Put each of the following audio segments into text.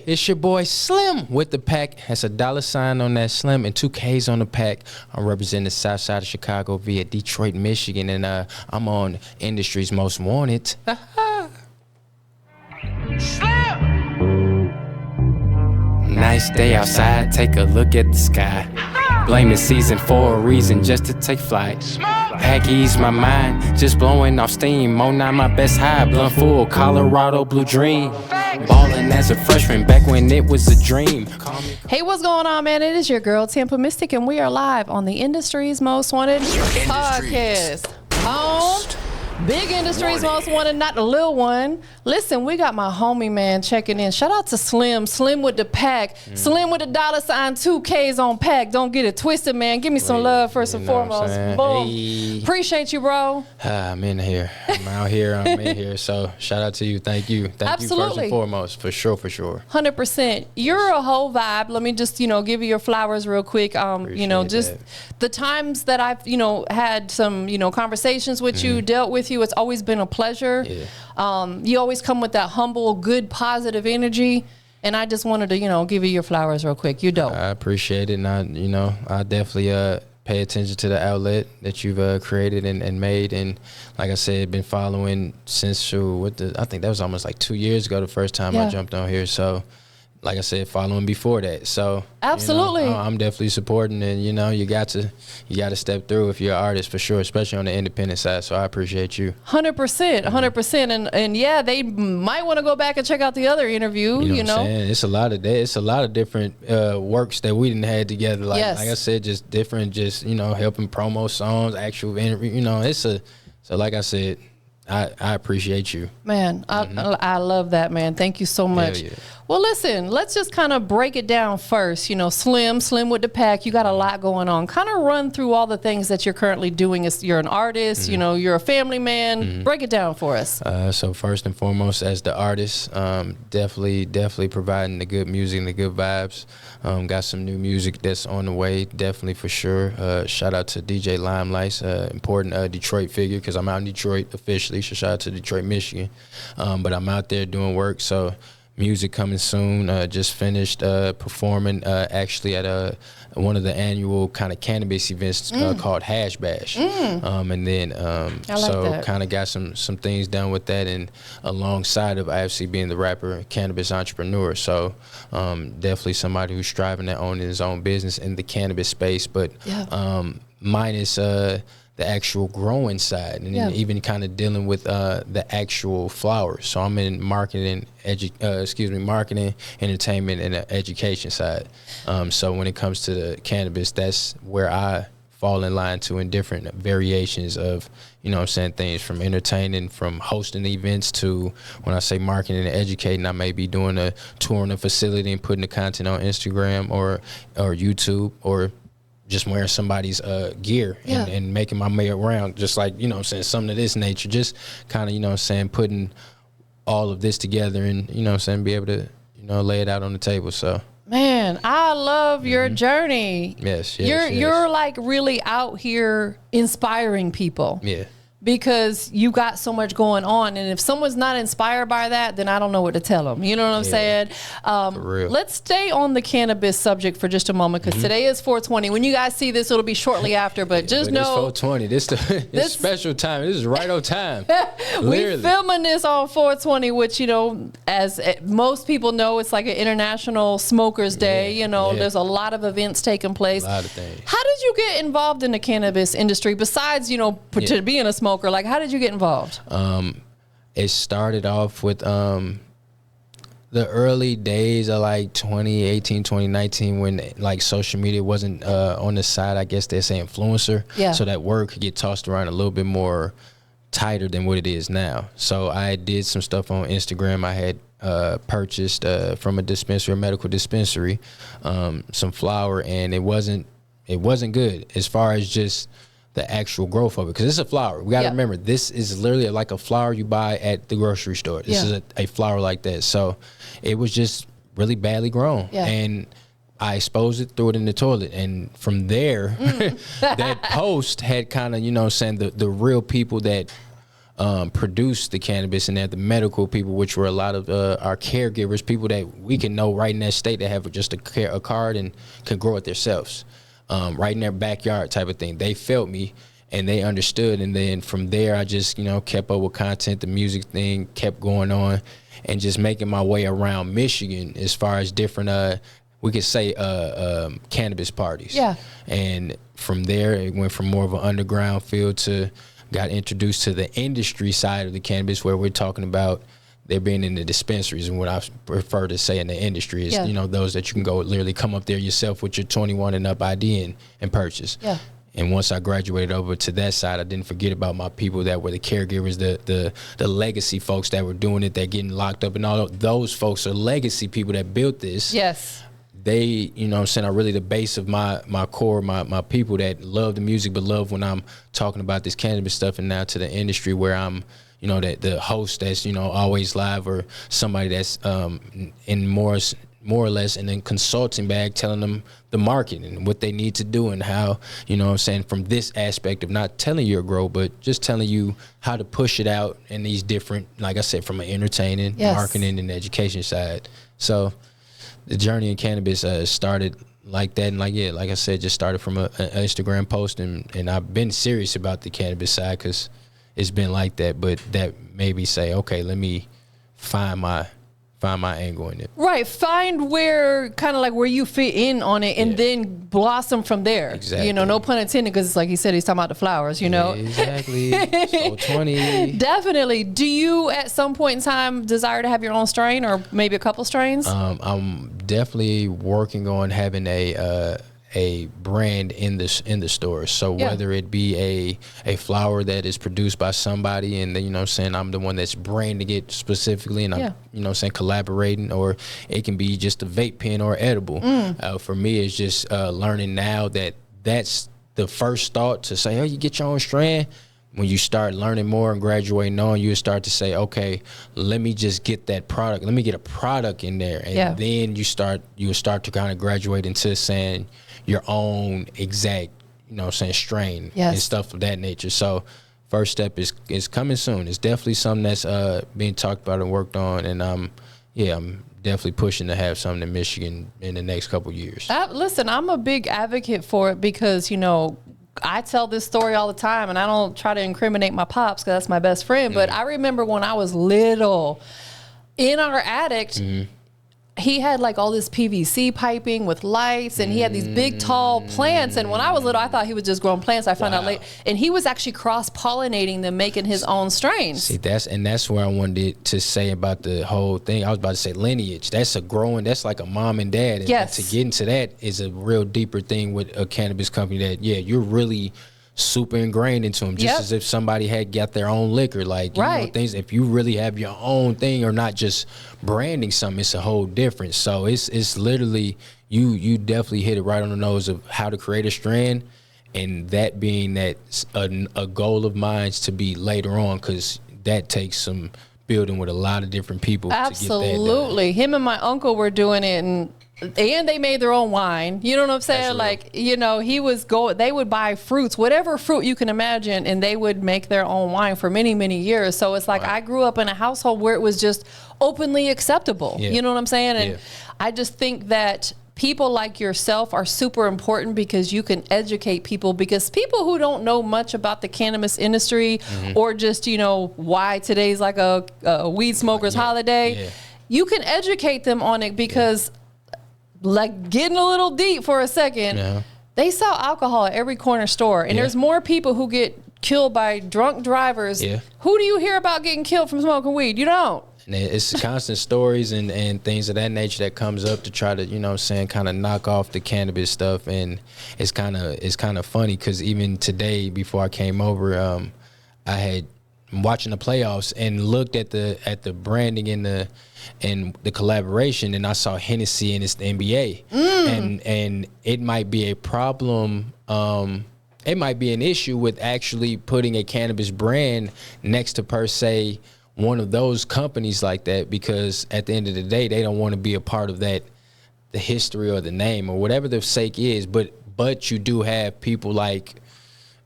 it's your boy Slim with the pack. That's a $sign on that Slim and 2 Ks on the pack. I'm representing the south side of Chicago via Detroit, Michigan, and I'm on Industry's Most Wanted. Nice day outside, take a look at the sky. Blame the season for a reason, just to take flight. Pack ease my mind, just blowing off steam. Oh, not my best high, blunt full, Colorado blue dream. Ballin' as a freshman, back when it was a dream. Hey, what's going on, man? It is your girl, TampaMystic, and we are live on the Industry's Most Wanted podcast. Big Industry's Most Wanted, not the little one. Listen, we got my homie, man, checking in. Shout out to Slim with the pack. Slim with the $sign, 2 Ks on pack. Don't get it twisted, man. Give me some love first and foremost. Boom. Hey. Appreciate you, bro. I'm in here. I'm out here. I'm in here. So shout out to you. Thank you. Thank you first and foremost. For sure. 100%. You're a whole vibe. Let me just, give you your flowers real quick. Just the times that I've, had some, conversations with you, dealt with you, it's always been a pleasure. Yeah. You always come with that humble, good, positive energy. And I just wanted to, give you your flowers real quick. You're dope. I appreciate it. And I definitely pay attention to the outlet that you've created and made. And like I said, been following since I think that was almost like 2 years ago, the first time I jumped on here. So like I said, following before that. So absolutely, I'm definitely supporting, and you got to step through if you're an artist for sure, especially on the independent side. So I appreciate you. 100%, and yeah, they might want to go back and check out the other interview. You know what I'm saying? It's a lot of different works that we didn't have together. Like I said, just different, helping promo songs, actual interview. So like I said, I appreciate you. Man, I love that, man. Thank you so much. Yeah. Well, listen, let's just kind of break it down first. Slim with the pack. You got a lot going on. Kind of run through all the things that you're currently doing. You're an artist, you're a family man. Break it down for us. So first and foremost, as the artist, definitely providing the good music and the good vibes. Got some new music that's on the way, definitely for sure. Shout out to DJ Limelight, important Detroit figure, because I'm out in Detroit officially. So shout out to Detroit, Michigan. But I'm out there doing work, so music coming soon. Just finished performing actually at one of the annual kind of cannabis events called Hash Bash. And then kind of got some things done with that, and alongside of IFC being the rapper, cannabis entrepreneur. So definitely somebody who's striving to own his own business in the cannabis space, but minus the actual growing side, and then even kind of dealing with the actual flowers. So I'm in marketing, entertainment, and the education side. So when it comes to the cannabis, that's where I fall in line to, in different variations of, things from entertaining, from hosting events, to when I say marketing and educating, I may be doing a tour in a facility and putting the content on Instagram or YouTube, or just wearing somebody's gear and making my way around, just like, something of this nature, just kind of, putting all of this together and, be able to, lay it out on the table. So, man, I love your journey. Yes. You're like really out here inspiring people. Yeah. Because you got so much going on, and if someone's not inspired by that, then I don't know what to tell them. You know what I'm saying? For real. Let's stay on the cannabis subject for just a moment, because today is 420. When you guys see this, it'll be shortly after, but just know. It's 420. This special time. This is right on time. We filming this on 420, which, as most people know, it's like an International Smokers Day. There's a lot of events taking place. A lot of things. How did you get involved in the cannabis industry besides, to being a smoker? Like, how did you get involved? It started off with the early days of like 2018, 2019, when like social media wasn't on the side. I guess they say influencer. Yeah. So that word could get tossed around a little bit more tighter than what it is now. So I did some stuff on Instagram. I had purchased from a medical dispensary, some flour, and it wasn't good as far as just the actual growth of it, because it's a flower. We got to remember, this is literally like a flower you buy at the grocery store. This is a flower like that. So it was just really badly grown. Yeah. And I exposed it, threw it in the toilet. And from there, that post had kind of, the real people that produce the cannabis, and they're the medical people, which were a lot of our caregivers, people that we can know right in that state that have just a card and can grow it themselves, right in their backyard type of thing. They felt me and they understood, and then from there I just, you know, kept up with content, the music thing kept going on, and just making my way around Michigan as far as different we could say cannabis parties. Yeah. And from there it went from more of an underground feel to got introduced to the industry side of the cannabis, where we're talking about they're being in the dispensaries, and what I prefer to say in the industry is, you know, those that you can go literally come up there yourself with your 21 and up ID and purchase. Yeah. And once I graduated over to that side, I didn't forget about my people that were the caregivers, the legacy folks that were doing it, that getting locked up, and all of those folks are legacy people that built this. Yes. They, you know what I'm saying, are really the base of my core, my people that love the music, but love when I'm talking about this cannabis stuff, and now to the industry where I'm, you know, that the host that's, you know, always live, or somebody that's in more or less in a consulting bag, telling them the market and what they need to do, and how, you know what I'm saying, from this aspect of not telling you to grow, but just telling you how to push it out in these different, like I said, from an entertaining, marketing, and education side. So the journey in cannabis started like that, and like I said, just started from an Instagram post, and I've been serious about the cannabis side because it's been like that, but that made me say, okay, let me find my angle in it. Right, find where, kind of like where you fit in on it, and then blossom from there. Exactly. You know, no pun intended, because it's like he said, he's talking about the flowers, you know. Exactly. So 20. Definitely. Do you at some point in time desire to have your own strain, or maybe a couple strains? I'm definitely working on having a brand in the store. So whether it be a flower that is produced by somebody, and then, you know what I'm saying, I'm the one that's branding it specifically, and I'm, you know what I'm saying, collaborating, or it can be just a vape pen or edible. For me, it's just learning now that that's the first thought to say, oh, you get your own strand. When you start learning more and graduating on, you start to say, okay, let me just get that product. Let me get a product in there. And then you will start to kind of graduate into saying your own exact, you know what I'm saying, strain and stuff of that nature. So first step is coming soon. It's definitely something that's being talked about and worked on. And I'm definitely pushing to have something in Michigan in the next couple of years. Listen, I'm a big advocate for it, because, you know, I tell this story all the time, and I don't try to incriminate my pops because that's my best friend. But I remember when I was little, in our attic, he had like all this PVC piping with lights, and he had these big tall plants. And when I was little, I thought he was just growing plants. I found out later, and he was actually cross-pollinating them, making his own strains. See, that's where I wanted to say about the whole thing. I was about to say lineage. That's like a mom and dad. And to get into that is a real deeper thing with a cannabis company that, you're really super ingrained into them, just as if somebody had got their own liquor, like, you know, things. If you really have your own thing, or not just branding something, it's a whole difference. So it's literally, you definitely hit it right on the nose of how to create a strand, and that being that a goal of mine to be later on, because that takes some building with a lot of different people. Absolutely. To get that done. Him and my uncle were doing it, and they made their own wine. You know what I'm saying? Like, you know, they would buy fruits, whatever fruit you can imagine, and they would make their own wine for many, many years. So it's like, I grew up in a household where it was just openly acceptable. You know what I'm saying? And I just think that people like yourself are super important, because you can educate people, because people who don't know much about the cannabis industry, or just, you know, why today's like a weed smokers holiday, you can educate them on it, because like, getting a little deep for a second, they sell alcohol at every corner store, and there's more people who get killed by drunk drivers. Who do you hear about getting killed from smoking weed? You don't. And it's constant stories and things of that nature that comes up to try to, you know what I'm saying, kind of knock off the cannabis stuff. And it's kind of funny, because even today, before I came over, I had watching the playoffs and looked at the branding and the collaboration, and I saw Hennessy, and it's the NBA, and it might be a problem. It might be an issue with actually putting a cannabis brand next to, per se, one of those companies like that, because at the end of the day, they don't want to be a part of that, the history or the name or whatever the sake is. But you do have people like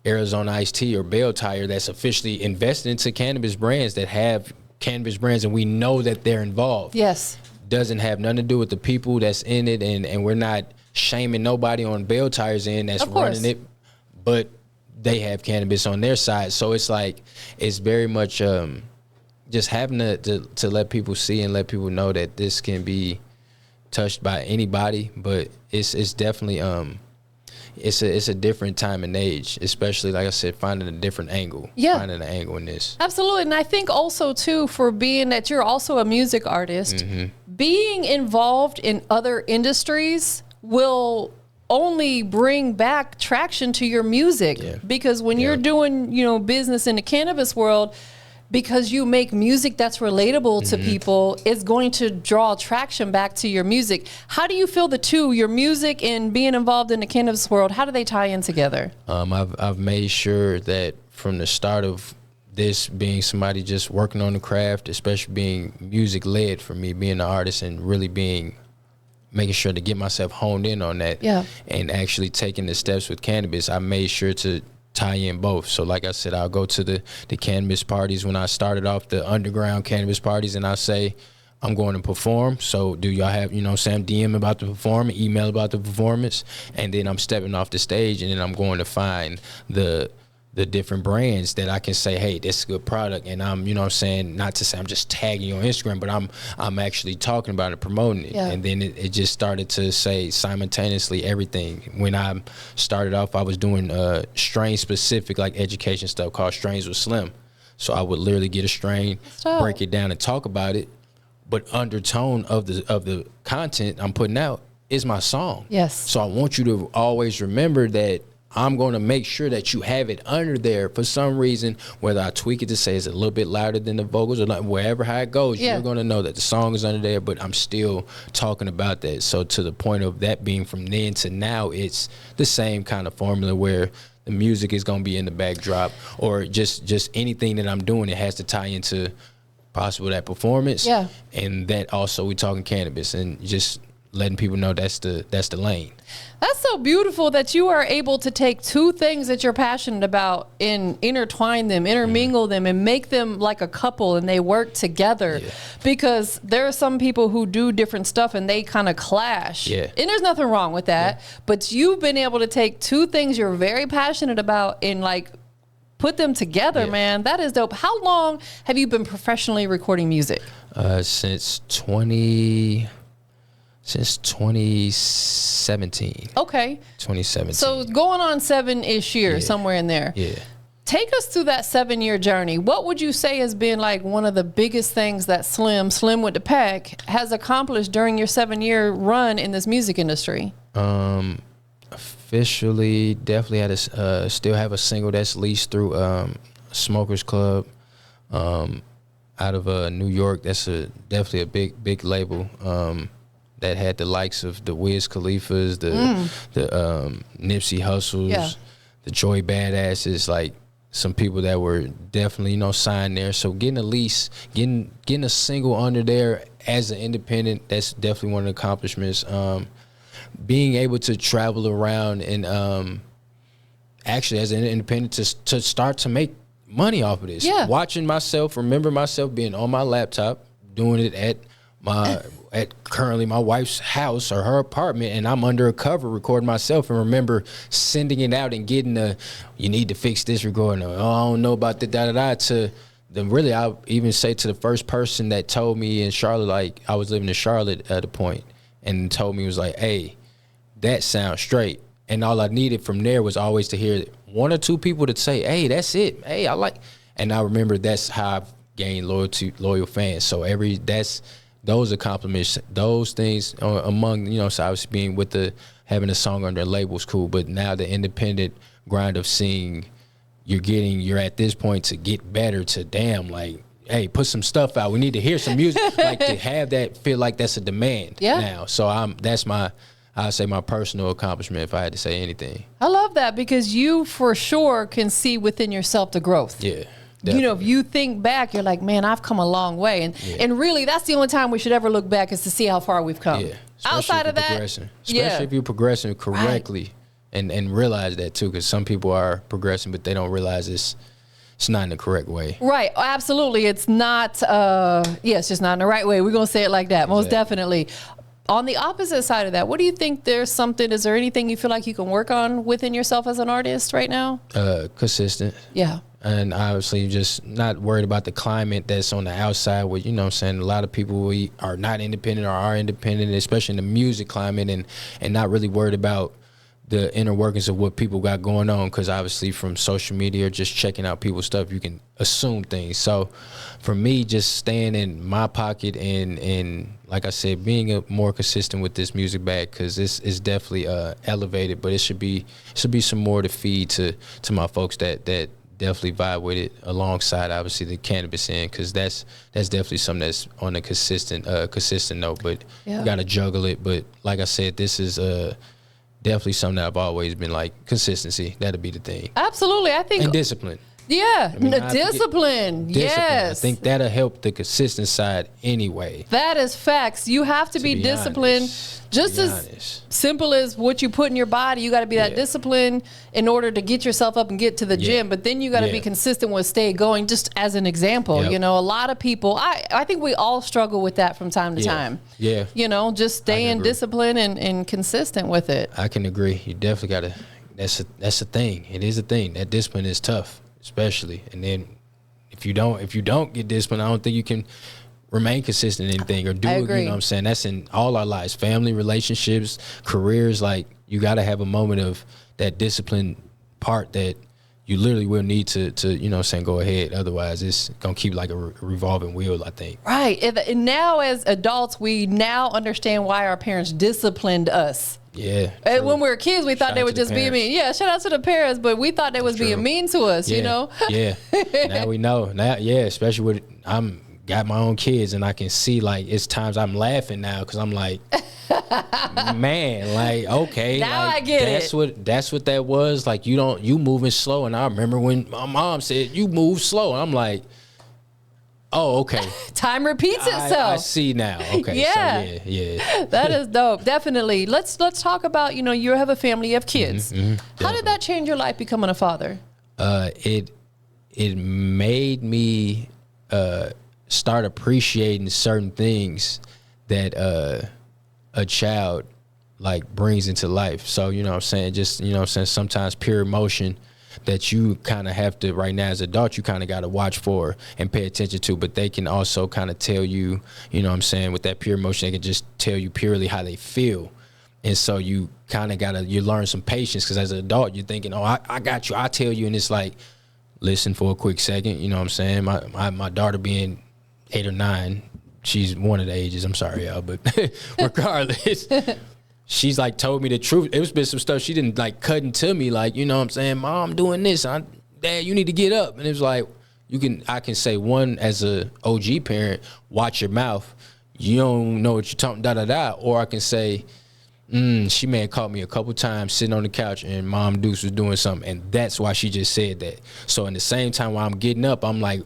Arizona Iced Tea or Bell Tire that's officially invested into cannabis brands that have cannabis brands, and we know that they're involved. Yes. Doesn't have nothing to do with the people that's in it, and we're not shaming nobody on Bell Tire's end that's running it, but they have cannabis on their side. So it's like, it's very much just having to let people see and let people know that this can be touched by anybody, but it's definitely it's a different time and age, especially, like I said, finding a different angle. Yeah. Finding an angle in this. Absolutely. And I think also, too, for being that you're also a music artist, being involved in other industries will only bring back traction to your music. Yeah. Because when you're doing, business in the cannabis world, because you make music that's relatable to people, it's going to draw traction back to your music. How do you feel the two, your music and being involved in the cannabis world, how do they tie in together? I've made sure that from the start of this being somebody just working on the craft, especially being music led for me, being an artist and really making sure to get myself honed in on that, and actually taking the steps with cannabis, I made sure to tie in both. So like I said, I'll go to the cannabis parties when I started off, the underground cannabis parties, and I say, I'm going to perform. So do y'all have, I'm DM about the performance, email about the performance, and then I'm stepping off the stage, and then I'm going to find the different brands that I can say, hey, this is a good product, and I'm, not to say I'm just tagging you on Instagram, but I'm actually talking about it, promoting it. And then it just started to say simultaneously everything. When I started off, I was doing strain specific, like education stuff called Strains with Slim. So I would literally get a strain, break it down and talk about it, but undertone of the content I'm putting out is my song. Yes. So I want you to always remember that I'm going to make sure that you have it under there for some reason, whether I tweak it to say it's a little bit louder than the vocals or not, wherever how it goes, you're going to know that the song is under there, but I'm still talking about that. So to the point of that being from then to now, it's the same kind of formula where the music is going to be in the backdrop, or just anything that I'm doing, it has to tie into possible that performance. Yeah. And that also, we talking cannabis and just letting people know that's the lane. That's so beautiful that you are able to take two things that you're passionate about and intertwine them, intermingle them, and make them like a couple, and they work together. Because there are some people who do different stuff and they kind of clash. And there's nothing wrong with that. But you've been able to take two things you're very passionate about and like put them together, man. That is dope. How long have you been professionally recording music? Since 2017. Okay. 2017. So going on 7-ish years, somewhere in there. Take us through that 7-year journey. What would you say has been like one of the biggest things that Slim with the Pack has accomplished during your 7-year run in this music industry? Officially, definitely had still have a single that's leased through Smokers Club out of New York. That's definitely a big label. That had the likes of the Wiz Khalifas, the Nipsey Hussles, the Joy Badasses, like some people that were definitely, signed there. So getting a lease, getting a single under there as an independent, that's definitely one of the accomplishments. Being able to travel around and actually as an independent to start to make money off of this. Watching myself, remember myself being on my laptop, doing it at currently my wife's house or her apartment, and I'm under a cover recording myself, and remember sending it out and getting you need to fix this recording, I don't know about the to really, I'll even say to the first person that told me in Charlotte, like I was living in Charlotte at the point, and told me, was like, hey, that sounds straight. And all I needed from there was always to hear one or two people to say, hey, that's it. Hey, I like, and I remember that's how I've gained loyal fans. So those accomplishments, those things among, so obviously being with having a song under a label is cool, but now the independent grind of seeing you're at this point to get better to damn, like, hey, put some stuff out. We need to hear some music. Like to have that feel like that's a demand now. So that's I'd say my personal accomplishment if I had to say anything. I love that because you for sure can see within yourself the growth. Definitely. If you think back, you're like, man, I've come a long way. And really, that's the only time we should ever look back is to see how far we've come. Outside of that, especially if you're progressing correctly, and realize that too, because some people are progressing, but they don't realize it's not in the correct way. Right. Absolutely. It's not, it's just not in the right way. We're going to say it like that. Most definitely. On the opposite side of that, what do you think is there anything you feel like you can work on within yourself as an artist right now? Consistent. Yeah. And obviously just not worried about the climate that's on the outside where, you know what I'm saying, a lot of people we are not independent or are independent, especially in the music climate, and not really worried about the inner workings of what people got going on, because obviously from social media or just checking out people's stuff, you can assume things. So for me, just staying in my pocket and like I said, being more consistent with this music bag, because it's definitely elevated, but it should be some more to feed to my folks that definitely vibe with it, alongside obviously the cannabis end, because that's definitely something that's on a consistent note, but you got to juggle it. But like I said, this is definitely something that I've always been like, consistency. That'll be the thing. Absolutely. I think. And discipline. Yeah. I mean, Discipline. Yes. I think that'll help the consistent side anyway. That is facts. You have to be disciplined. Just as simple as what you put in your body, you got to be that disciplined in order to get yourself up and get to the gym. But then you got to be consistent with stay going. Just as an example, you know, a lot of people, I think we all struggle with that from time to time. Yeah. You know, just staying disciplined and consistent with it. I can agree. You definitely got to. That's a thing. It is a thing. That discipline is tough, especially. And then if you don't get disciplined, I don't think you can remain consistent in anything or do it. You know what I'm saying? That's in all our lives, family, relationships, careers. Like, you got to have a moment of that discipline part that you literally will need to you know what I'm saying, go ahead. Otherwise, it's going to keep like a revolving wheel, I think. Right. And now as adults, we now understand why our parents disciplined us. Yeah. And when we were kids, we thought they would just be mean. Yeah, shout out to the parents, but we thought they was being mean to us, you know? Yeah. Now we know. Now, especially with got my own kids, and I can see, like, it's times I'm laughing now because I'm like, man, like, okay, now like, I get that's what that was. Like, you moving slow. And I remember when my mom said you move slow, and I'm like, oh, okay. Time repeats itself. I see now. Okay. Yeah. So yeah. That is dope. Definitely. Let's talk about, you know, you have a family, you have kids. How did that change your life, becoming a father? It made me start appreciating certain things that a child like brings into life. So, you know what I'm saying, just, you know what I'm saying, sometimes pure emotion that you kind of have to, right now as an adult, you kind of got to watch for and pay attention to, but they can also kind of tell you, you know what I'm saying, with that pure emotion, they can just tell you purely how they feel. And so you kind of you learn some patience, because as an adult, you're thinking, oh, I got you, I tell you, and it's like, listen for a quick second, you know what I'm saying? My daughter being 8 or 9, she's one of the ages, I'm sorry, y'all, but regardless, she's like told me the truth. It was been some stuff she didn't like cutting to me, like, you know what I'm saying, Mom, I'm doing this, Dad, you need to get up. And it was like, I can say, one, as a OG parent, watch your mouth, you don't know what you're talking, or I can say, she may have caught me a couple times sitting on the couch and Mom Deuce was doing something, and that's why she just said that. So in the same time while I'm getting up, I'm like,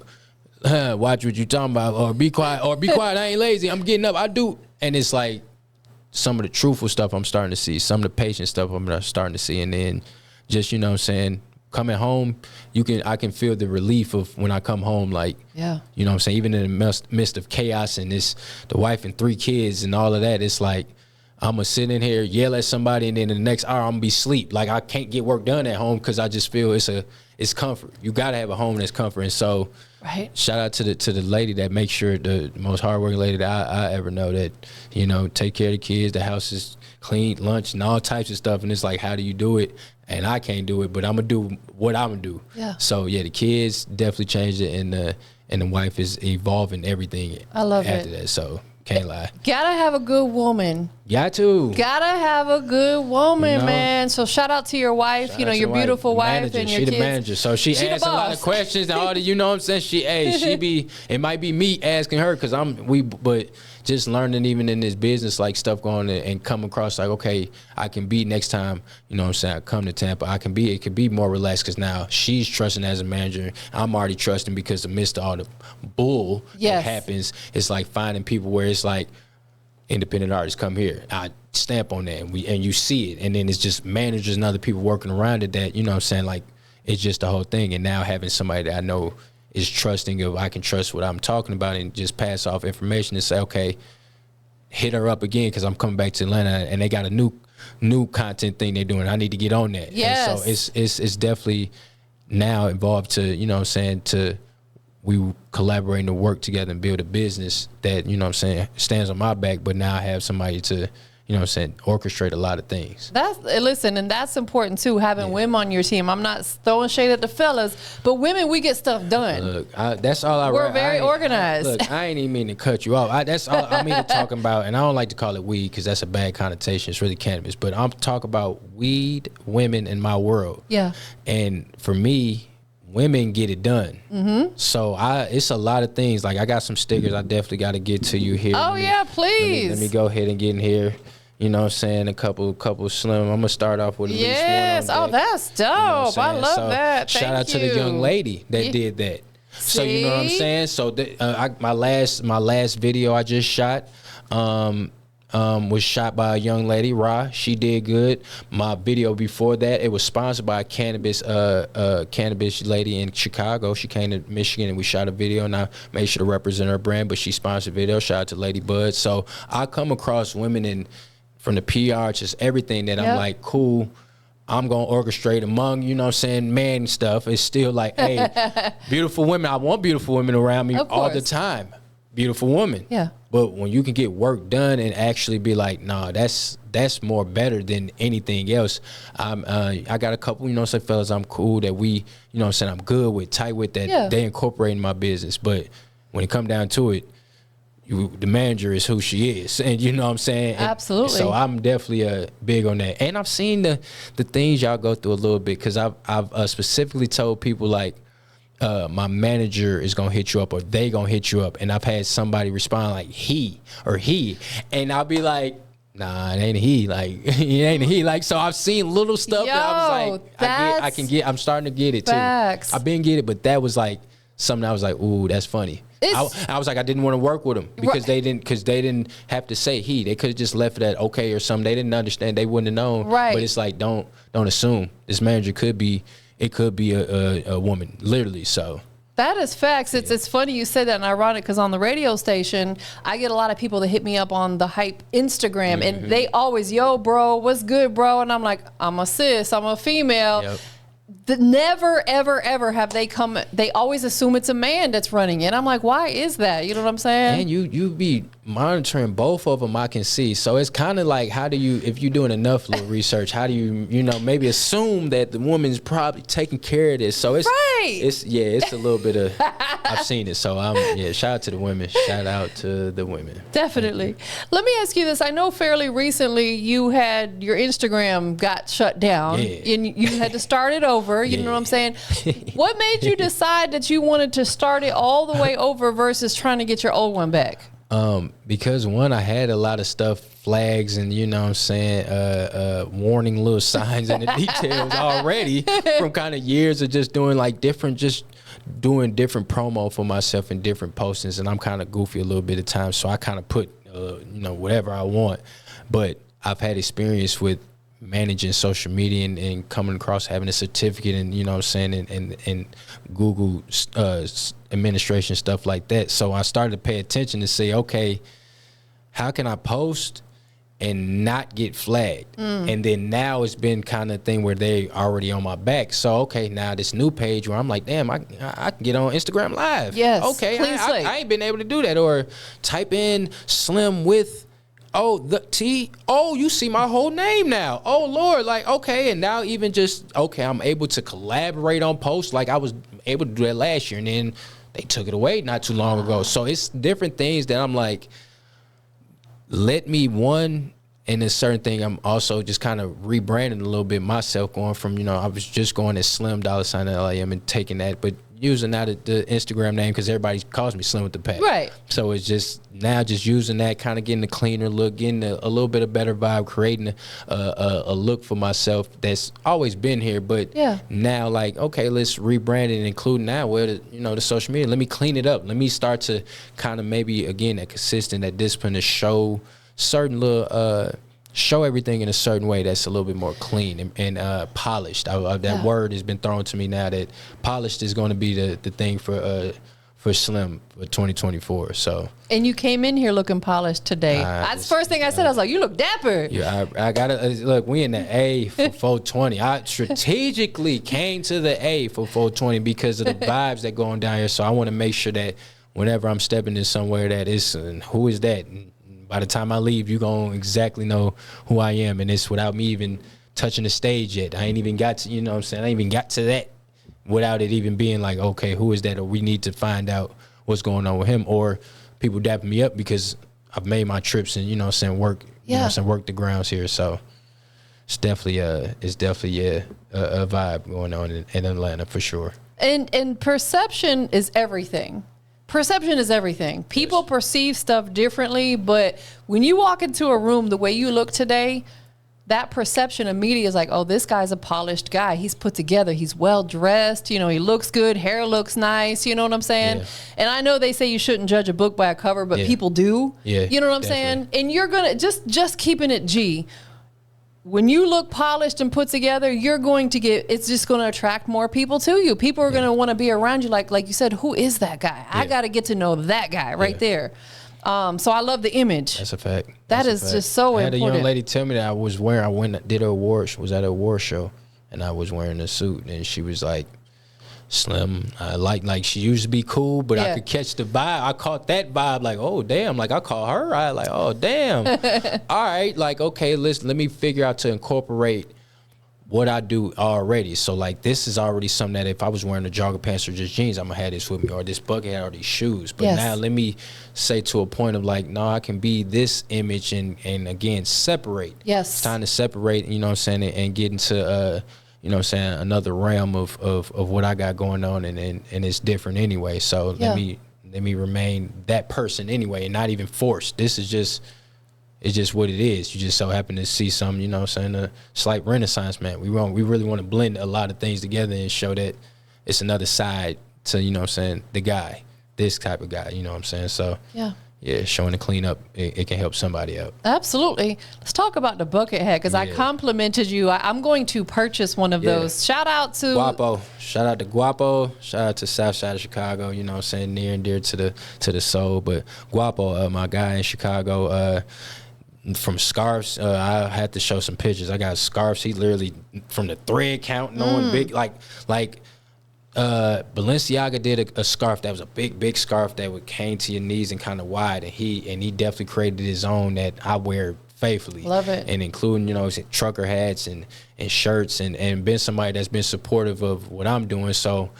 watch what you talking about, or be quiet, I ain't lazy, I'm getting up, I do. And it's like, some of the truthful stuff I'm starting to see, some of the patient stuff I'm starting to see, and then just, you know what I'm saying, coming home, I can feel the relief of when I come home, like, you know what I'm saying, even in the midst of chaos and the wife and 3 kids and all of that, it's like, I'm gonna sit in here, yell at somebody, and then in the next hour I'm gonna be asleep. Like, I can't get work done at home because I just feel it's comfort. You gotta have a home that's comfort. And so, shout out to the lady that makes sure, the most hardworking lady that I ever know, that, you know, take care of the kids, the house is clean, lunch, and all types of stuff. And it's like, how do you do it? And I can't do it, but I'm gonna do what I'm gonna do. Yeah. So yeah, the kids definitely changed it, and the wife is evolving everything. I love after that. So. Can't lie. Gotta have a good woman. Gotta have a good woman, you know, man. So shout out to your wife, you know, your beautiful wife and your kids. She the manager, so she asks a lot of questions and all the, you know what I'm saying? It might be me asking her, because but just learning, even in this business, like, stuff going and come across, like, okay, I can be next time, you know what I'm saying, I come to Tampa, it could be more relaxed, because now she's trusting as a manager. I'm already trusting, because amidst all the bull that happens, it's like finding people where it's like, independent artists come here. I stamp on that, and you see it, and then it's just managers and other people working around it that, you know what I'm saying, like, it's just the whole thing. And now having somebody that I know is trusting of, I can trust what I'm talking about and just pass off information and say, okay, hit her up again because I'm coming back to Atlanta and they got a new content thing they're doing. I need to get on that. Yes. And so it's definitely now involved to, you know what I'm saying, to we collaborate and work together and build a business that, you know what I'm saying, stands on my back, but now I have somebody to, you know what I'm saying, orchestrate a lot of things. Listen, and that's important too, having women on your team. I'm not throwing shade at the fellas, but women, we get stuff done. Look, that's all We're very organized. Look, I ain't even mean to cut you off. That's all I mean to talk about, and I don't like to call it weed because that's a bad connotation. It's really cannabis. But I'm talking about weed, women in my world. Yeah. And for me, women get it done. Mm-hmm. So it's a lot of things. Like, I got some stickers I definitely got to get to you here. Oh, yeah, please. Let me go ahead and get in here. You know what I'm saying? A couple slim. I'm going to start off with at least one. Yes. Oh, that's dope. You know I love that. Shout out to the young lady that did that. See? So you know what I'm saying? So my last video I just shot was shot by a young lady, Ra. She did good. My video before that, it was sponsored by a cannabis lady in Chicago. She came to Michigan and we shot a video, and I made sure to represent her brand, but she sponsored video. Shout out to Lady Bud. So I come across women from the PR, just everything that I'm like, cool, I'm going to orchestrate among, you know what I'm saying, man stuff. It's still like, hey, beautiful women. I want beautiful women around me all the time. Beautiful woman. Yeah. But when you can get work done and actually be like, nah, that's more better than anything else. I got a couple, you know, some fellas I'm cool that we, you know what I'm saying, I'm good with, tight with, that they incorporate in my business. But when it come down to it, the manager is who she is, and you know what I'm saying. And absolutely. So I'm definitely big on that, and I've seen the things y'all go through a little bit because I've specifically told people like, my manager is gonna hit you up or they gonna hit you up, and I've had somebody respond like he, and I'll be like, nah, it ain't he, like it ain't he, like. So I've seen little stuff that I was like, I'm starting to get it too. I've been get it, but that was like something I was like, ooh, that's funny. I was like, I didn't want to work with them because they didn't have to say he. They could have just left it at okay or something. They didn't understand. They wouldn't have known. Right. But it's like, don't assume. This manager could be a woman, literally. So that is facts. It's funny you said that, and ironic because on the radio station, I get a lot of people that hit me up on the Hype Instagram, and they always, yo, bro, what's good, bro? And I'm like, I'm a cis, I'm a female. Yep. Never, ever, ever have they come. They always assume it's a man that's running it. I'm like, why is that? You know what I'm saying? And you be monitoring both of them, I can see. So it's kind of like, how do you, if you're doing enough little research, how do you know, maybe assume that the woman's probably taking care of this? So it's it's a little bit of, I've seen it. So shout out to the women. Shout out to the women. Definitely. Let me ask you this. I know fairly recently you had your Instagram got shut down and you had to start it over. You know what I'm saying? What made you decide that you wanted to start it all the way over versus trying to get your old one back? Because one, I had a lot of stuff, flags and, you know what I'm saying, warning little signs in the details already from kind of years of just doing like different promo for myself and different postings. And I'm kind of goofy a little bit of times. So I kind of put, whatever I want. But I've had experience with managing social media and coming across having a certificate and, you know what I'm saying, and Google administration, stuff like that. So I started to pay attention to say, okay, how can I post and not get flagged? And then now it's been kind of thing where they already on my back. So, okay, now this new page where I'm like, damn, I can get on Instagram Live. Yes. Okay, I ain't been able to do that. Or type in Slim with you see my whole name now. Oh Lord, like, okay. And now even just, okay, I'm able to collaborate on posts. Like I was able to do that last year and then they took it away not too long ago. So it's different things that I'm like, let me and a certain thing, I'm also just kind of rebranding a little bit myself, going from, I was just going as Slim $LIM and taking that, but using now the Instagram name because everybody calls me Slim with the Pack. Right. So it's just now just using that, kind of getting a cleaner look, getting a little bit of better vibe, creating a look for myself that's always been here. But now, like, okay, let's rebrand it and include now where the social media. Let me clean it up. Let me start to kind of maybe again that consistent, that discipline to show certain little show everything in a certain way that's a little bit more clean and polished. That word has been thrown to me now that polished is going to be the thing for Slim for 2024. So. And you came in here looking polished today. That's the first thing I said. I was like, you look dapper. Yeah, I got to look. We in the A for 420. I strategically came to the A for 420 because of the vibes that going down here. So I want to make sure that whenever I'm stepping in somewhere that is, who is that? And by the time I leave, you gonna exactly know who I am, and it's without me even touching the stage yet. I ain't even got to, you know what I'm saying? I ain't even got to that without it even being like, okay, who is that? Or we need to find out what's going on with him. Or people dapping me up because I've made my trips and, you know what I'm saying, work, you know what I'm saying, work the grounds here. So it's definitely a vibe going on in Atlanta for sure. And perception is everything. Perception is everything. People perceive stuff differently, but when you walk into a room the way you look today, that perception immediately is like, oh, this guy's a polished guy. He's put together. He's well dressed. You know, he looks good. Hair looks nice. You know what I'm saying? Yeah. And I know they say you shouldn't judge a book by a cover, but people do. Yeah, you know what I'm saying? And you're going to just keeping it G. When you look polished and put together, you're going to it's just going to attract more people to you. People are going to want to be around you. Like you said, who is that guy? I got to get to know that guy right there. So I love the image. That's a fact. That is just so important. I had a young lady tell me that I did was at an award show, and I was wearing a suit, and she was like, Slim, like she used to be cool, but I could catch the vibe. I caught that vibe, like, oh damn, like I call her, I like, oh damn. All right, like, okay, let me figure out to incorporate what I do already. So like this is already something that if I was wearing a jogger pants or just jeans, I'm gonna have this with me, or this bucket hat or these shoes. But now let me say to a point of like, no, I can be this image and again separate. Yes. It's time to separate, you know what I'm saying, and get into you know what I'm saying, another realm of what I got going on, and it's different anyway. So let me remain that person anyway, and not even forced. This is just, it's just what it is. You just so happen to see some, you know what I'm saying, a slight renaissance, man. We really want to blend a lot of things together and show that it's another side to, you know what I'm saying, the guy, this type of guy, you know what I'm saying? So yeah, showing the cleanup, it can help somebody out. Absolutely. Let's talk about the bucket hat, because I complimented you. I'm going to purchase one of those. Shout out to Guapo. Shout out to Guapo. Shout out to South Side of Chicago, you know what I'm saying, near and dear to the soul. But Guapo, my guy in Chicago, from scarves, I had to show some pictures. I got scarves. He literally, from the thread counting on big, like Balenciaga did a scarf that was a big scarf that came to your knees and kind of wide, and he definitely created his own that I wear faithfully. Love it. And including, you know, trucker hats and shirts, and been somebody that's been supportive of what I'm doing. So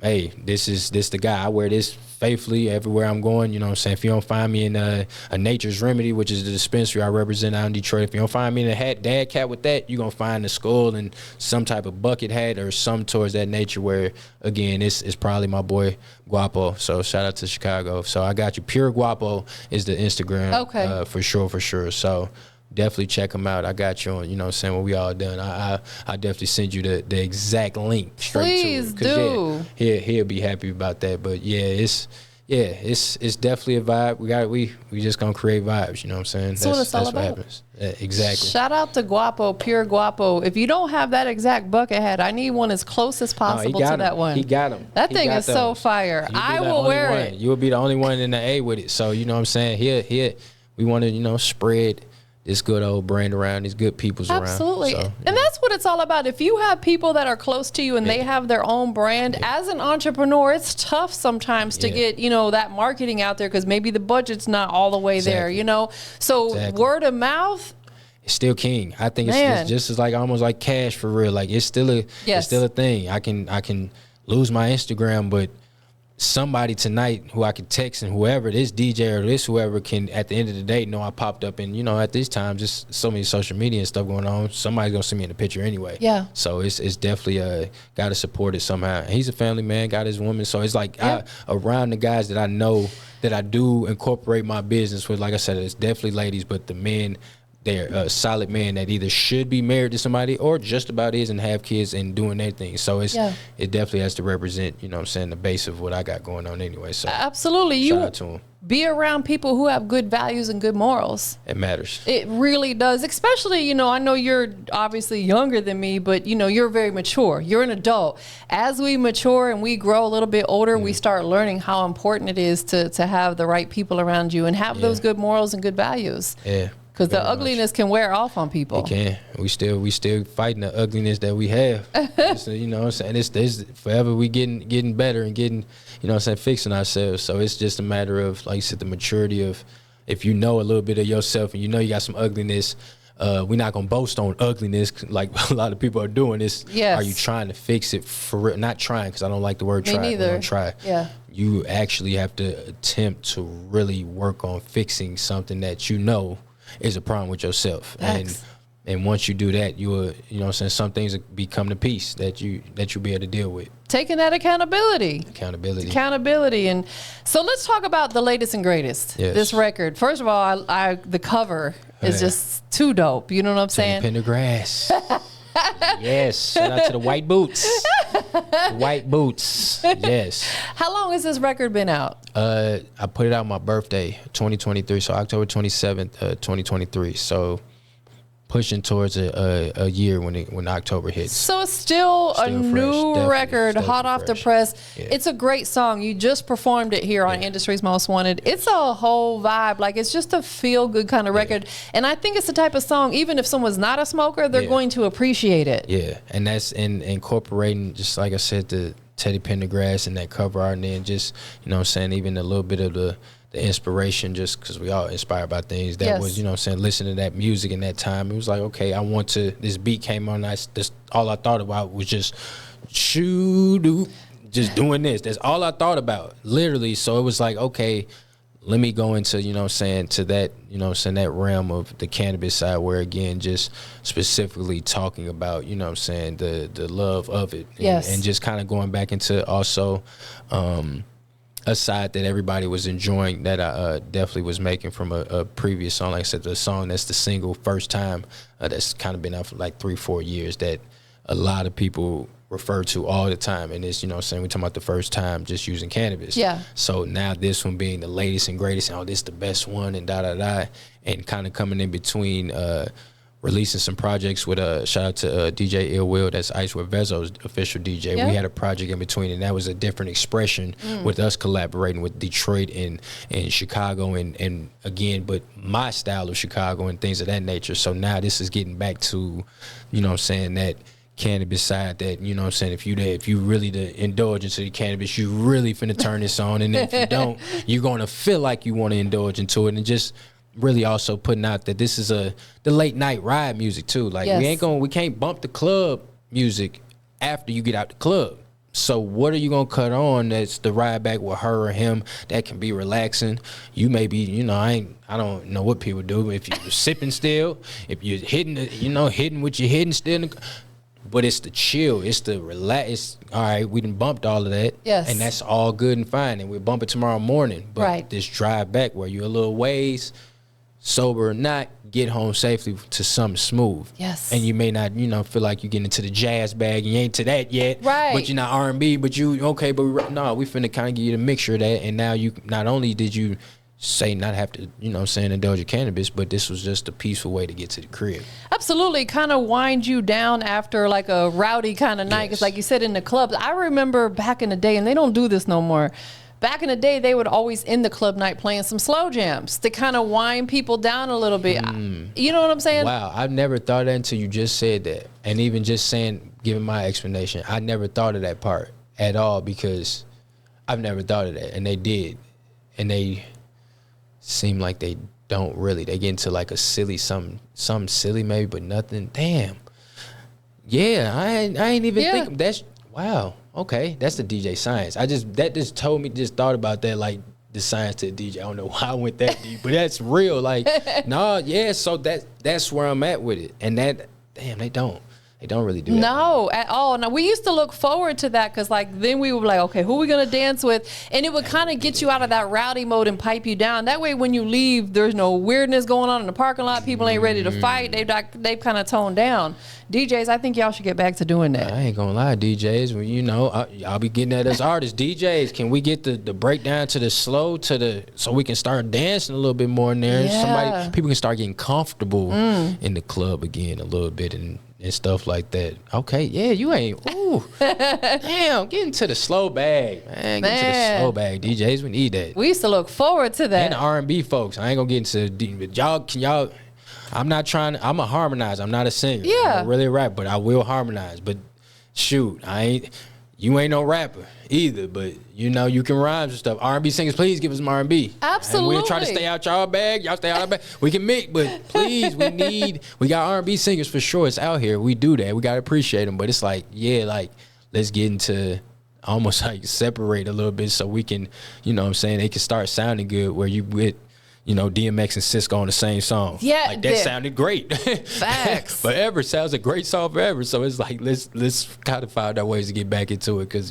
hey, this the guy. I wear this faithfully everywhere I'm going. You know what I'm saying? If you don't find me in a Nature's Remedy, which is the dispensary I represent out in Detroit, if you don't find me in a dad cap with that, you're going to find a skull and some type of bucket hat or some towards that nature where, again, it's probably my boy Guapo. So shout out to Chicago. So I got you. Pure Guapo is the Instagram. For sure. So definitely check him out. I got you on, you know what I'm saying, when we all done. I definitely send you the exact link straight Please to it. Do. He'll be happy about that. But it's definitely a vibe. We just gonna create vibes, you know what I'm saying? That's what it's all about. What happens. Exactly. Shout out to Guapo, Pure Guapo. If you don't have that exact bucket hat, I need one as close as possible to that one. He got them. That thing is so fire. I will wear it. You will be the only one in the A with it. So you know what I'm saying? Here we want to, you know, spread this good old brand around, these good peoples around. Absolutely. So, and that's what it's all about. If you have people that are close to you and they have their own brand, as an entrepreneur, it's tough sometimes to get, you know, that marketing out there because maybe the budget's not all the way there, you know? So word of mouth, it's still king. I think it's just as like almost like cash for real. Like it's still a thing. I can lose my Instagram, but somebody tonight who I could text and whoever, this DJ or this whoever, can at the end of the day know I popped up. And you know, at this time, just so many social media and stuff going on, somebody's gonna see me in the picture anyway. Yeah. So it's definitely gotta support it somehow. And he's a family man, got his woman, so it's like around the guys that I know that I do incorporate my business with. Like I said, it's definitely ladies, but the men, they're solid men that either should be married to somebody or just about is and have kids and doing their thing. So it definitely has to represent, you know what I'm saying, the base of what I got going on anyway. So absolutely. Shout out to him. be around people who have good values and good morals. It matters. It really does, especially, you know, I know you're obviously younger than me, but, you know, you're very mature. You're an adult. As we mature and we grow a little bit older, we start learning how important it is to have the right people around you and have those good morals and good values. Yeah. Because the ugliness can wear off on people. It can. We still fighting the ugliness that we have. You know what I'm saying? It's forever we getting better and getting, you know what I'm saying, fixing ourselves. So it's just a matter of, like you said, the maturity of, if you know a little bit of yourself and you know you got some ugliness, we're not going to boast on ugliness like a lot of people are doing. Are you trying to fix it for real? Not trying, because I don't like the word try. Me neither. Try. Yeah. You actually have to attempt to really work on fixing something that you know is a problem with yourself. And once you do that, you know what I'm saying, some things become the peace that you'll be able to deal with. Taking that accountability. And so let's talk about the latest and greatest. Yes. This record. First of all, the cover is just too dope. You know what I'm saying? Pendergrass. Yes. Shout out to the white boots. White boots. Yes. How long has this record been out? I put it out on my birthday, 2023. So October 27th, 2023. So pushing towards a year when October hits. So it's still a new fresh, record, definitely hot off the fresh. press. Yeah. It's a great song. You just performed it here on Industry's Most Wanted. It's a whole vibe. Like, it's just a feel-good kind of record. And I think it's the type of song, even if someone's not a smoker, they're going to appreciate it. Yeah, and that's incorporating, just like I said, the Teddy Pendergrass and that cover art, and then just, you know what I'm saying, even a little bit of the inspiration, just because we all inspired by things that was, you know what I'm saying, listening to that music in that time. It was like, okay, this beat came on, all I thought about was just just doing this. That's all I thought about, literally. So it was like, okay, let me go into, you know what I'm saying, to that, you know what I'm saying, that realm of the cannabis side, where, again, just specifically talking about, you know what I'm saying, the love of it. And just kind of going back into also a side that everybody was enjoying, that I definitely was making from a previous song. Like I said, the song that's the single, First Time, that's kind of been out for like 3-4 years, that a lot of people refer to all the time. And it's, you know what I'm saying, we're talking about the first time just using cannabis. Yeah. So now this one being the latest and greatest, and this the best one, and and kind of coming in between, releasing some projects with shout out to DJ Ill Will, that's Ice with Vezo's official DJ. We had a project in between, and that was a different expression with us collaborating with Detroit and Chicago and again, but my style of Chicago and things of that nature. So now this is getting back to, you know what I'm saying, that cannabis side, that, you know what I'm saying, if you really to indulge into the cannabis, you really finna turn this on, and if you don't, you're gonna feel like you want to indulge into it. And just really also putting out that this is the late night ride music too. Like, we can't bump the club music after you get out the club. So what are you gonna cut on that's the ride back with her or him that can be relaxing? You may be, you know, I don't know what people do, if you're sipping still, if you're hitting what you're hitting still, but it's the chill, it's the relax. It's, all right, we done bumped all of that, and that's all good and fine, and we'll bump it tomorrow morning. But this drive back where you're a little ways, sober or not, get home safely to something smooth. Yes. And you may not, feel like you getting into the jazz bag. You ain't to that yet. Right. But you're not R&B, but we finna kind of give you the mixture of that. And now you, not only did you say not have to, indulge in cannabis, but this was just a peaceful way to get to the crib. Absolutely. Kind of wind you down after like a rowdy kind of night. Because like you said, in the clubs, I remember back in the day, and they don't do this no more, back in the day, they would always end the club night playing some slow jams to kind of wind people down a little bit. You know what I'm saying? Wow, I've never thought of that until you just said that. And even just giving my explanation, I never thought of that part at all, because I've never thought of that. And they did. And they seem like they don't really. They get into like a silly, something silly maybe, but nothing. Damn. Yeah, I ain't even think that's, wow. Okay, that's the DJ science. That just thought about that, like the science to the DJ. I don't know why I went that deep, but that's real. Like, so that's where I'm at with it. And that, damn, they don't. They don't really do that. No, at all. Now, we used to look forward to that because, like, then we were like, okay, who are we going to dance with? And it would kind of get you out of that rowdy mode and pipe you down. That way, when you leave, there's no weirdness going on in the parking lot. People ain't ready to fight. They've kind of toned down. DJs, I think y'all should get back to doing that. I ain't gonna lie, DJs. Well, you know, I'll be getting that as artists. DJs, can we get the breakdown to the slow so we can start dancing a little bit more in there? Yeah. People can start getting comfortable in the club again a little bit and stuff like that. Okay, yeah, you ain't. Ooh, damn, get into the slow bag, man. Get into the slow bag, DJs. We need that. We used to look forward to that. And the R&B folks. I ain't gonna get into y'all. I'm not trying to. I'm a harmonizer. I'm not a singer. Yeah. I don't really rap, but I will harmonize. But shoot, you ain't no rapper either. But you know, you can rhyme and stuff. R&B singers, please give us some R&B. Absolutely. And we'll try to stay out y'all bag. Y'all stay out our bag. We can mix, but please, we got R&B singers for sure. It's out here. We do that. We gotta appreciate them. But it's like, yeah, like let's get into almost like separate a little bit so we can, you know what I'm saying, they can start sounding good where you with, you know, DMX and Cisco on the same song. Yeah, like that sounded great. Facts. Forever sounds a great song forever. So it's like let's kind of find our ways to get back into it because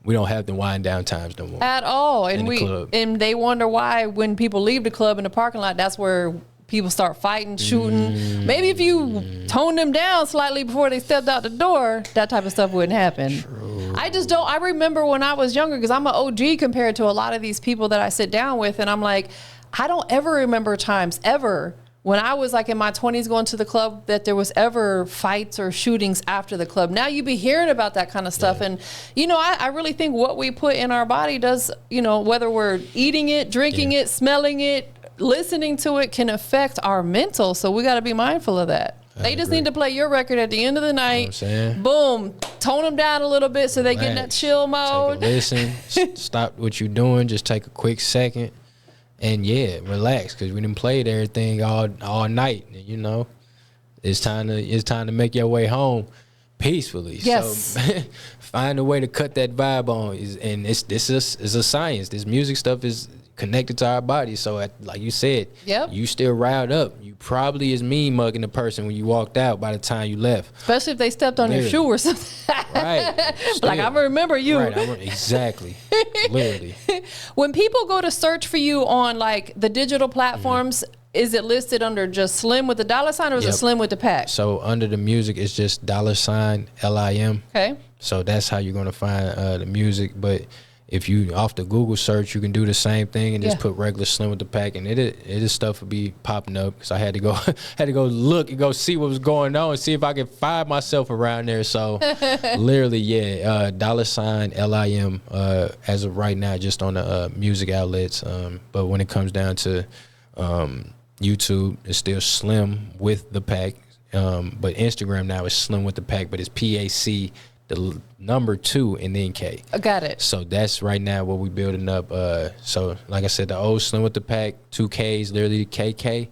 we don't have the wind down times no more at all. And club. And they wonder why when people leave the club in the parking lot, that's where people start fighting, shooting. Maybe if you tone them down slightly before they stepped out the door, that type of stuff wouldn't happen. True. I remember when I was younger, because I'm an OG compared to a lot of these people that I sit down with, and I'm like, I don't ever remember times ever when I was like in my 20s going to the club that there was ever fights or shootings after the club. Now you be hearing about that kind of stuff. Yeah. And, you know, I really think what we put in our body does, you know, whether we're eating it, drinking it, smelling it, listening to it, can affect our mental. So we got to be mindful of that. They just need to play your record at the end of the night. You know boom, tone them down a little bit so they get in that chill mode. Take a listen, stop what you're doing, just take a quick second. And yeah, relax, because we done played everything all night. And, you know, it's time to make your way home peacefully. Yes. So find a way to cut that vibe on. This is a science. This music stuff is connected to our body. So like you said, you still riled up. You probably is mean mugging the person when you walked out by the time you left. Especially if they stepped on your shoe or something. Right. Like, I remember you. Right. Exactly. Literally. When people go to search for you on like the digital platforms, is it listed under just Slim with the $sign or is it Slim with the Pack? So under the music, it's just $LIM. Okay. So that's how you're going to find the music. But if you off the Google search, you can do the same thing and just put regular Slim with the Pack, and it is stuff will be popping up because I had to go look and go see what was going on and see if I could find myself around there. So literally, $sign LIM as of right now, just on the music outlets. But when it comes down to YouTube, it's still Slim with the Pack. But Instagram now is Slim with the Pack, but it's PAC. The number 2 and then K. I got it. So that's right now what we building up. So like I said, the old Slim with the Pack, 2 Ks, literally KK,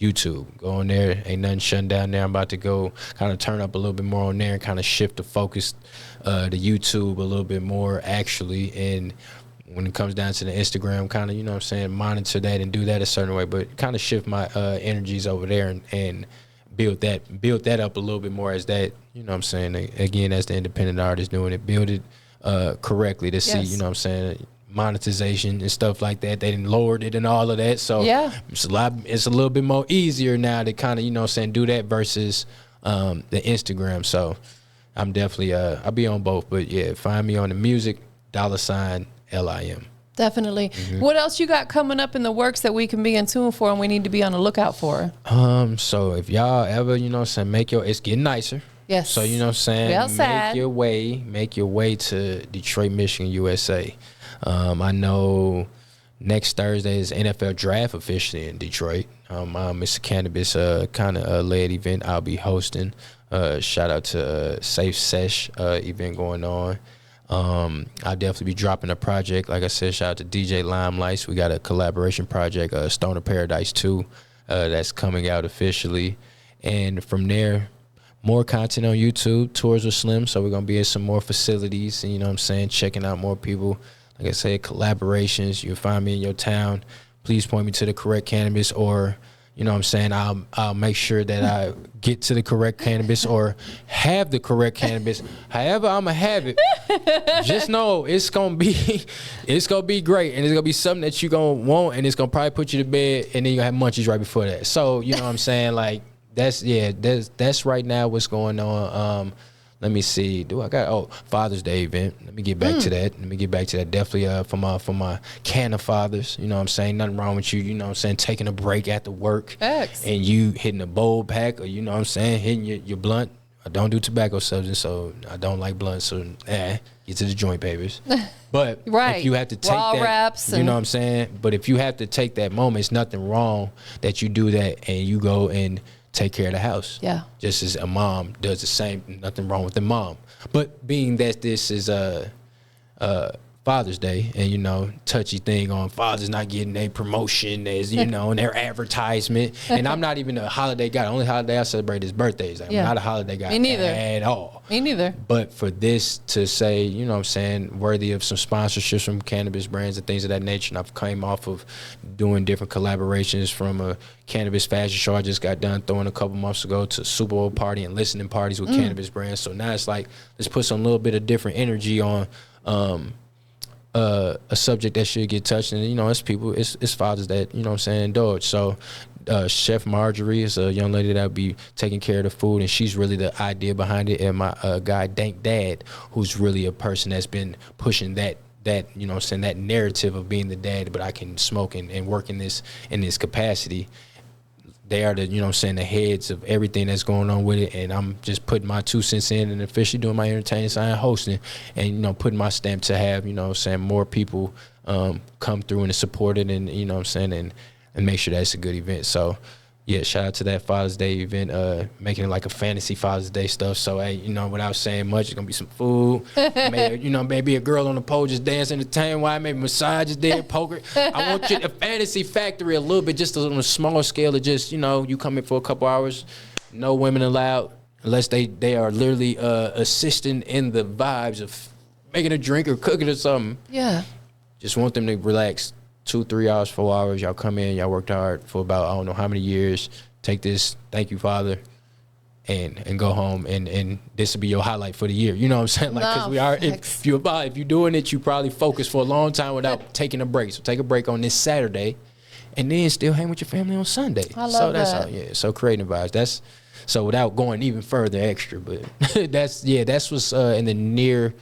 YouTube. Go on there. Ain't nothing shutting down there. I'm about to go kind of turn up a little bit more on there and kind of shift the focus to YouTube a little bit more actually. And when it comes down to the Instagram, kind of, you know what I'm saying, monitor that and do that a certain way, but kind of shift my energies over there and build that up a little bit more as that, you know what I'm saying, again, as the independent artist doing it, build it correctly to see, you know what I'm saying, monetization and stuff like that. They didn't lowered it and all of that. So it's a little bit more easier now to kind of, you know what I'm saying, do that versus the Instagram. So I'm definitely, I'll be on both, but yeah, find me on the music, $LIM. Definitely. What else you got coming up in the works that we can be in tune for and we need to be on the lookout for? So if y'all ever, you know what I'm saying, it's getting nicer. Yes. So, you know what I'm saying, make your way to Detroit, Michigan, USA. I know next Thursday is NFL draft officially in Detroit. It's a cannabis kind of led event I'll be hosting. Shout out to Safe Sesh event going on. I'll definitely be dropping a project. Like I said, shout out to DJ Limelight. We got a collaboration project, Stoner Paradise 2, that's coming out officially. And from there, more content on YouTube, tours with Slim. So we're going to be at some more facilities and, you know what I'm saying, checking out more people. Like I said, collaborations. You'll find me in your town. Please point me to the correct cannabis or, you know what I'm saying, I'll make sure that I get to the correct cannabis or have the correct cannabis. However I'm gonna have it, just know it's gonna be great, and it's gonna be something that you gonna want, and it's gonna probably put you to bed, and then you gonna have munchies right before that. So you know what I'm saying, like that's right now what's going on. Let me see. Father's Day event. Let me get back to that. Definitely for my canna fathers. You know what I'm saying? Nothing wrong with you. You know what I'm saying? Taking a break after work. And you hitting a bowl pack, or you know what I'm saying? Hitting your blunt. I don't do tobacco substance, so I don't like blunts. So get to the joint papers. But if you have to take raw that, wraps, you know what I'm saying? But if you have to take that moment, it's nothing wrong that you do that and you go and take care of the house. Yeah. Just as a mom does the same. Nothing wrong with the mom. But being that this is Father's Day, and you know, touchy thing on fathers not getting a promotion as you know, and their advertisement. And I'm not even a holiday guy. The only holiday I celebrate is birthdays. I'm not a holiday guy. Me neither. At all. Me neither. But for this to say, you know what I'm saying, worthy of some sponsorships from cannabis brands and things of that nature. And I've came off of doing different collaborations from a cannabis fashion show I just got done throwing a couple months ago to Super Bowl party and listening parties with cannabis brands. So now it's like, let's put some little bit of different energy on a subject that should get touched. And, you know, it's fathers that, you know what I'm saying, indulge. So Chef Marjorie is a young lady that will be taking care of the food, and she's really the idea behind it. And my guy, Dank Dad, who's really a person that's been pushing that, you know what I'm saying, that narrative of being the dad, but I can smoke and work in this capacity. They are the, you know what I'm saying, the heads of everything that's going on with it. And I'm just putting my 2 cents in and officially doing my entertaining side and hosting, and, you know, putting my stamp to have, you know what I'm saying, more people come through and support it, and, you know what I'm saying, and make sure that it's a good event. So, yeah, shout out to that Father's Day event, making it like a fantasy Father's Day stuff. So, hey, you know, without saying much, it's going to be some food. Maybe, you know, maybe a girl on the pole just dance, entertain, why maybe massages there, poker. I want you to fantasy factory a little bit, just on a smaller scale of just, you know, you come in for a couple hours, no women allowed, unless they are literally assisting in the vibes of making a drink or cooking or something. Yeah. Just want them to relax. 2, 3 hours, 4 hours, y'all come in, y'all worked hard for about, I don't know how many years, take this, thank you, Father, and go home, and this will be your highlight for the year. You know what I'm saying? Like, because we are, if you're doing it, you probably focus for a long time without taking a break. So take a break on this Saturday, and then still hang with your family on Sunday. I love that's that. All, yeah. So creating vibes. So without going even further extra, but that's what's in the near,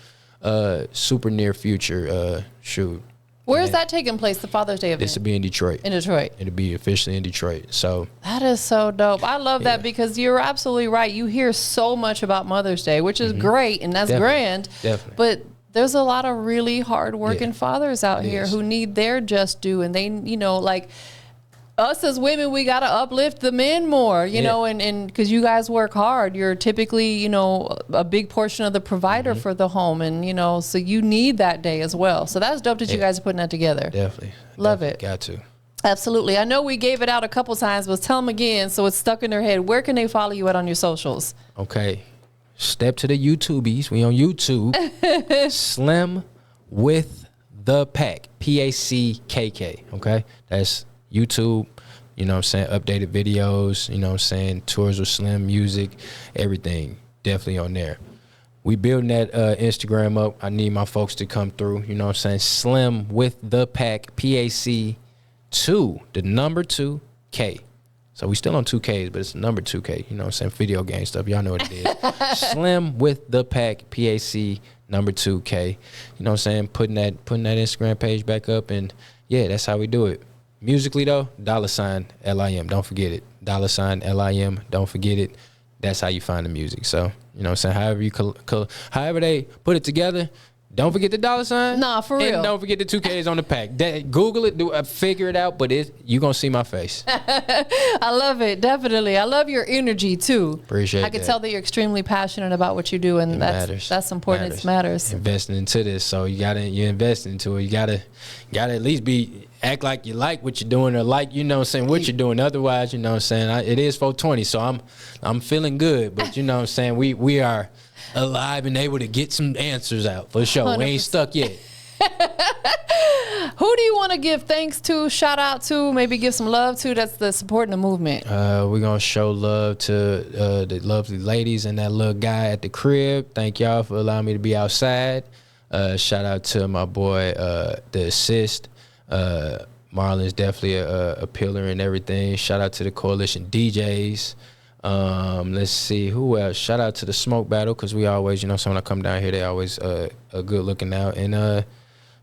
super near future. Shoot. Where is that taking place, the Father's Day event? This will be in Detroit. In Detroit. It'll be officially in Detroit. So that is so dope. I love that, because you're absolutely right. You hear so much about Mother's Day, which is great, and that's grand. Definitely. But there's a lot of really hardworking fathers out here who need their just due, and they, you know, like us as women, we got to uplift the men more, you know, and because you guys work hard, you're typically, you know, a big portion of the provider for the home, and, you know, so you need that day as well. So that's dope that you guys are putting that together. Definitely. Love it. Got to. Absolutely. I know we gave it out a couple times, but tell them again so it's stuck in their head. Where can they follow you at on your socials? Okay. Step to the YouTubies. We on YouTube. Slim with the Pack. PACKK. Okay. That's YouTube, you know what I'm saying, updated videos, you know what I'm saying, tours with Slim, music, everything, definitely on there. We building that Instagram up. I need my folks to come through, you know what I'm saying, Slim with the Pack, PAC2, the number 2K. So we still on 2Ks, but it's number 2K, you know what I'm saying, video game stuff, y'all know what it is. Slim with the Pack, PAC, number 2K, you know what I'm saying, putting that Instagram page back up, and yeah, that's how we do it. Musically, though, $LIM. Don't forget it. $LIM. Don't forget it. That's how you find the music. So, you know what I'm saying? However they put it together, don't forget the $. Nah, for real. And don't forget the 2Ks on the pack. Google it, figure it out, but you're going to see my face. I love it. Definitely. I love your energy, too. Appreciate it. I can tell that you're extremely passionate about what you do, and that's important. It matters. Investing into this. So you invest into it. You gotta at least act like you like what you're doing, or like, you know what I'm saying, what you're doing. Otherwise, you know what I'm saying, it is 420, so I'm feeling good, but you know what I'm saying, we are alive and able to get some answers out for sure. 100%. We ain't stuck yet. Who do you want to give thanks to, shout out to, maybe give some love to that's the supporting the movement? We're going to show love to the lovely ladies and that little guy at the crib. Thank y'all for allowing me to be outside. Shout out to my boy, The Assist. Marlon's definitely a pillar in everything. Shout out to the Coalition DJs. Let's see, who else? Shout out to the Smoke Battle, because we always, you know, so when I come down here, they always a good looking out. And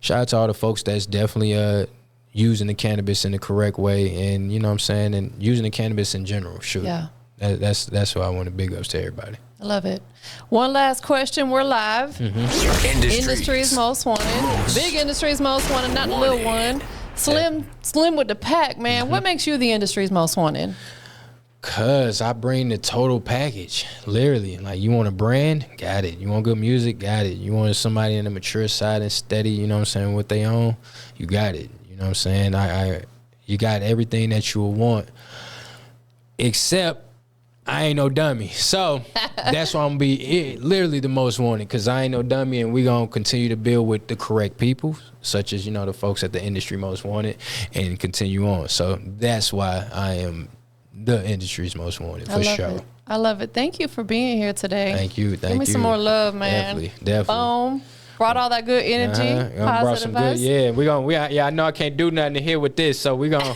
shout out to all the folks that's definitely using the cannabis in the correct way, and you know what I'm saying, and using the cannabis in general. Sure. Yeah. That's why I want to big ups to everybody. I love it. One last question. We're live. Industry's most wanted. Big industry's most wanted, not the little one. Slim with the pack, man. What makes you the industry's most wanted? Cause I bring the total package, literally. Like, you want a brand, got it. You want good music, got it. You want somebody in the mature side and steady, you know what I'm saying, what they own, you got it. You know what I'm saying? You got everything that you would want, except I ain't no dummy. So that's why I'm gonna be literally the most wanted, because I ain't no dummy, and we gonna continue to build with the correct people, such as, you know, the folks at the industry most wanted, and continue on. So that's why I am the industry's most wanted, for sure. I love it. Thank you for being here today. Thank you. Give me some more love, man. Definitely. Boom. Brought all that good energy, positive vibes. Yeah, I know I can't do nothing here with this, so we gonna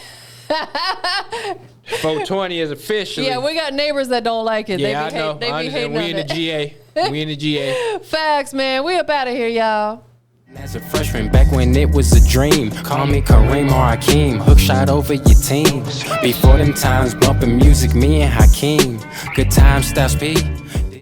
420 is official. Yeah, we got neighbors that don't like it. Yeah, They be hating we in the GA. We in the GA. Facts, man. We up out of here, y'all. As a freshman, back when it was a dream, call me Kareem or Hakeem, hook shot over your team. Before them times, bumping music, me and Hakeem. Good times, Styles P.